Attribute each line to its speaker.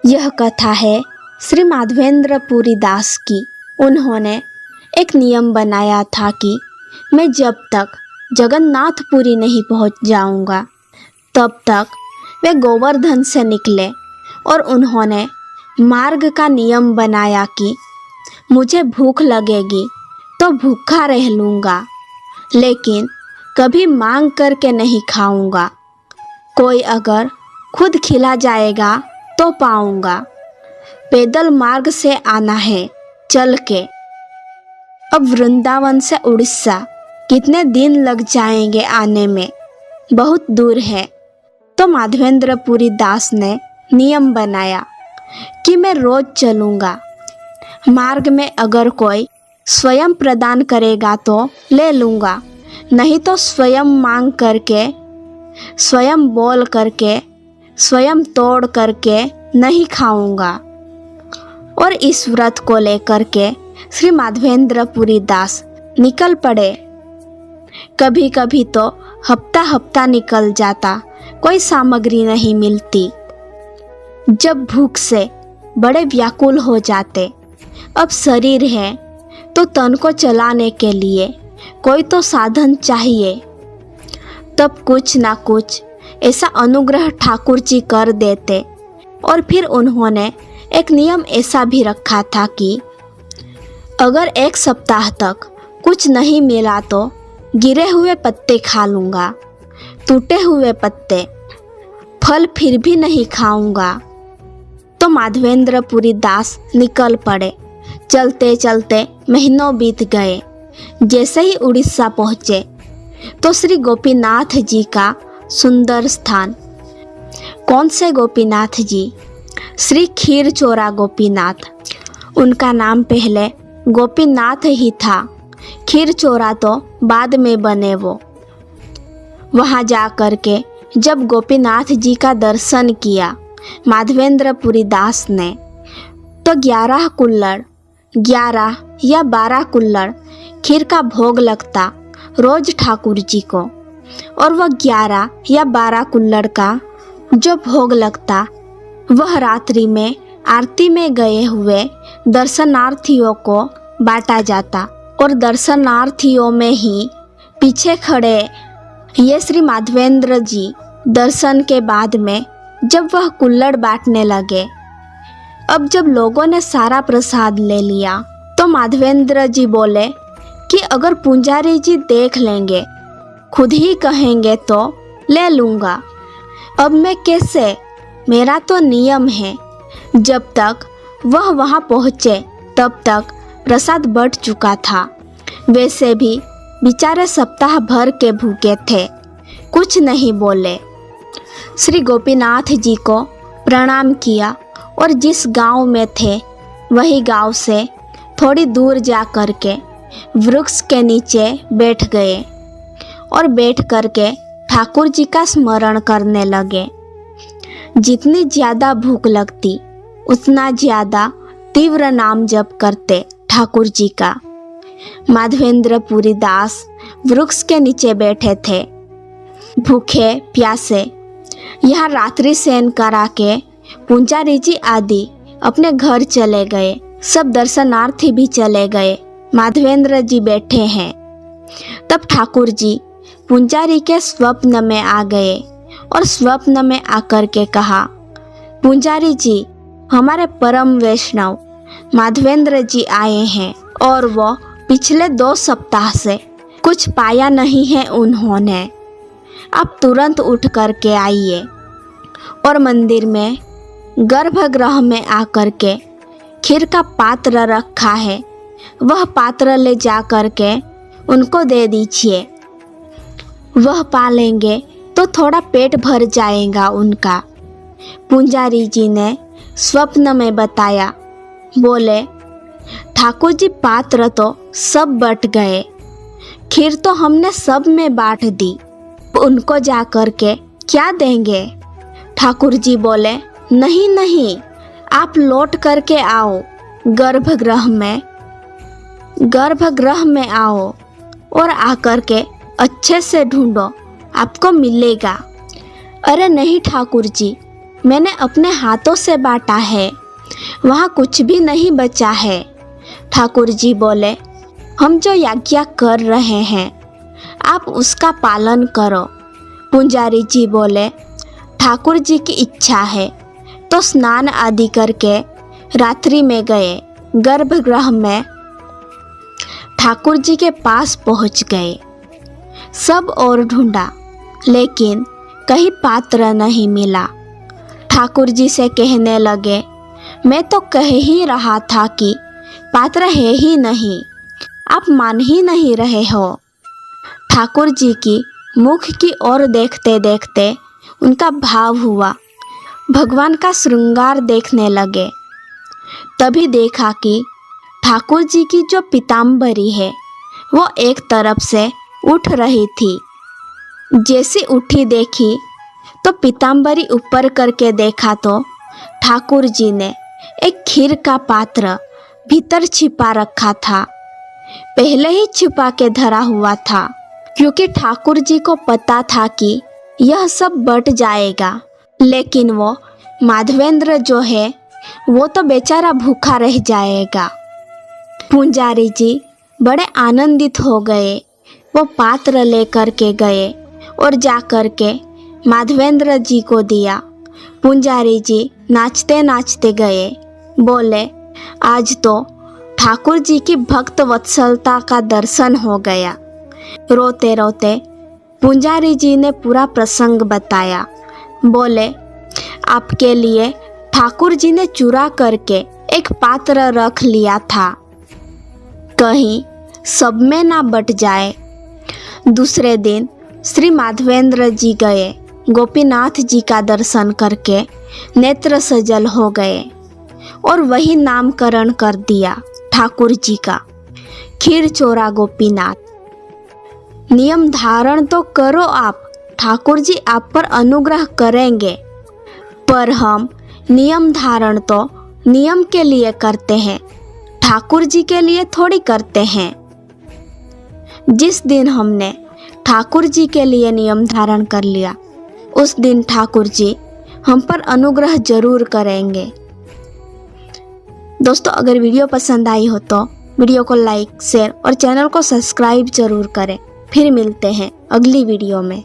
Speaker 1: यह कथा है श्री माधवेंद्रपुरी दास की। उन्होंने एक नियम बनाया था कि मैं जब तक जगन्नाथपुरी नहीं पहुंच जाऊंगा तब तक वे गोवर्धन से निकले और उन्होंने मार्ग का नियम बनाया कि मुझे भूख लगेगी तो भूखा रह लूँगा, लेकिन कभी मांग करके नहीं खाऊंगा। कोई अगर खुद खिला जाएगा तो पाऊंगा। पैदल मार्ग से आना है, चल के। अब वृंदावन से उड़ीसा कितने दिन लग जाएंगे आने में, बहुत दूर है। तो माधवेंद्रपुरी दास ने नियम बनाया कि मैं रोज चलूँगा। मार्ग में अगर कोई स्वयं प्रदान करेगा तो ले लूँगा, नहीं तो स्वयं मांग करके, स्वयं बोल करके, स्वयं तोड़ करके नहीं खाऊंगा। और इस व्रत को लेकर के श्री माधवेंद्रपुरी दास निकल पड़े। कभी कभी तो हफ्ता हफ्ता निकल जाता, कोई सामग्री नहीं मिलती। जब भूख से बड़े व्याकुल हो जाते, अब शरीर है तो तन को चलाने के लिए कोई तो साधन चाहिए। तब कुछ ना कुछ ऐसा अनुग्रह ठाकुर जी कर देते। और फिर उन्होंने एक नियम ऐसा भी रखा था कि अगर एक सप्ताह तक कुछ नहीं मिला तो गिरे हुए पत्ते खा लूँगा, टूटे हुए पत्ते, फल फिर भी नहीं खाऊंगा। तो माधवेंद्रपुरी दास निकल पड़े। चलते चलते महीनों बीत गए। जैसे ही उड़ीसा पहुँचे तो श्री गोपीनाथ जी का सुंदर स्थान। कौन से गोपीनाथ जी? श्री खीरचोरा गोपीनाथ। उनका नाम पहले गोपीनाथ ही था, खीरचोरा तो बाद में बने वो। वहाँ जा कर के जब गोपीनाथ जी का दर्शन किया माधवेंद्रपुरी दास ने, तो 11 कुल्हड़, 11 या 12 कुल्हड़ खीर का भोग लगता रोज ठाकुर जी को। और वह 11 या 12 कुल्हड़ का जो भोग लगता वह रात्रि में आरती में गए हुए दर्शनार्थियों को बांटा जाता। और दर्शनार्थियों में ही पीछे खड़े ये श्री माधवेंद्र जी दर्शन के बाद में जब वह कुल्हड़ बांटने लगे, अब जब लोगों ने सारा प्रसाद ले लिया तो माधवेंद्र जी बोले कि अगर पुंजारी जी देख लेंगे, खुद ही कहेंगे तो ले लूँगा। अब मैं कैसे? मेरा तो नियम है। जब तक वह वहाँ पहुँचे तब तक प्रसाद बढ़ चुका था। वैसे भी बेचारे सप्ताह भर के भूखे थे, कुछ नहीं बोले। श्री गोपीनाथ जी को प्रणाम किया और जिस गांव में थे वही गांव से थोड़ी दूर जा कर के वृक्ष के नीचे बैठ गए और बैठ कर के ठाकुर जी का स्मरण करने लगे। जितनी ज़्यादा भूख लगती उतना ज़्यादा तीव्र नाम जप करते ठाकुर जी का। माधवेंद्रपुरी दास वृक्ष के नीचे बैठे थे, भूखे प्यासे। यहाँ रात्रि शयन करा के पुंजारी जी आदि अपने घर चले गए। सब दर्शनार्थी भी चले गए। माधवेंद्र जी बैठे हैं। तब ठाकुर जी पुंजारी के स्वप्न में आ गए और स्वप्न में आकर के कहा, पुंजारी जी, हमारे परम वैष्णव माधवेंद्र जी आए हैं और वो पिछले 2 सप्ताह से कुछ पाया नहीं है उन्होंने। आप तुरंत उठ कर के आइए और मंदिर में गर्भगृह में आकर के खीर का पात्र रखा है, वह पात्र ले जा कर के उनको दे दीजिए। वह पा लेंगे तो थोड़ा पेट भर जाएगा उनका। पुंजारी जी ने स्वप्न में बताया। बोले, ठाकुर जी पात्र तो सब बट गए, खीर तो हमने सब में बांट दी, उनको जा कर के क्या देंगे? ठाकुर जी बोले, नहीं नहीं, आप लौट करके आओ गर्भगृह में आओ और आकर के अच्छे से ढूंढो, आपको मिलेगा। अरे नहीं ठाकुर जी, मैंने अपने हाथों से बांटा है, वहाँ कुछ भी नहीं बचा है। ठाकुर जी बोले, हम जो यज्ञ कर रहे हैं आप उसका पालन करो। पुजारी जी बोले, ठाकुर जी की इच्छा है तो स्नान आदि करके रात्रि में गए। गर्भगृह में ठाकुर जी के पास पहुंच गए। सब और ढूंढा लेकिन कहीं पात्र नहीं मिला। ठाकुर जी से कहने लगे, मैं तो कह ही रहा था कि पात्र है ही नहीं, आप मान ही नहीं रहे हो। ठाकुर जी की मुख की ओर देखते देखते उनका भाव हुआ, भगवान का श्रृंगार देखने लगे। तभी देखा कि ठाकुर जी की जो पीताम्बरी है वो एक तरफ से उठ रही थी। जैसी उठी देखी तो पीताम्बरी ऊपर करके देखा तो ठाकुर जी ने एक खीर का पात्र भीतर छिपा रखा था। पहले ही छिपा के धरा हुआ था, क्योंकि ठाकुर जी को पता था कि यह सब बट जाएगा। लेकिन वो माधवेंद्र जो है वो तो बेचारा भूखा रह जाएगा। पुजारी जी बड़े आनंदित हो गए। वो पात्र लेकर के गए और जा कर के माधवेंद्र जी को दिया। पुजारी जी नाचते नाचते गए, बोले, आज तो ठाकुर जी की भक्त वत्सलता का दर्शन हो गया। रोते रोते पुजारी जी ने पूरा प्रसंग बताया। बोले, आपके लिए ठाकुर जी ने चुरा करके एक पात्र रख लिया था, कहीं सब में ना बट जाए। दूसरे दिन श्री माधवेंद्र जी गए। गोपीनाथ जी का दर्शन करके नेत्र सजल हो गए और वही नामकरण कर दिया ठाकुर जी का, खीर चोरा गोपीनाथ। नियम धारण तो करो आप, ठाकुर जी आप पर अनुग्रह करेंगे। पर हम नियम धारण तो नियम के लिए करते हैं, ठाकुर जी के लिए थोड़ी करते हैं। जिस दिन हमने ठाकुर जी के लिए नियम धारण कर लिया उस दिन ठाकुर जी हम पर अनुग्रह जरूर करेंगे। दोस्तों, अगर वीडियो पसंद आई हो तो वीडियो को लाइक, शेयर और चैनल को सब्सक्राइब जरूर करें। फिर मिलते हैं अगली वीडियो में।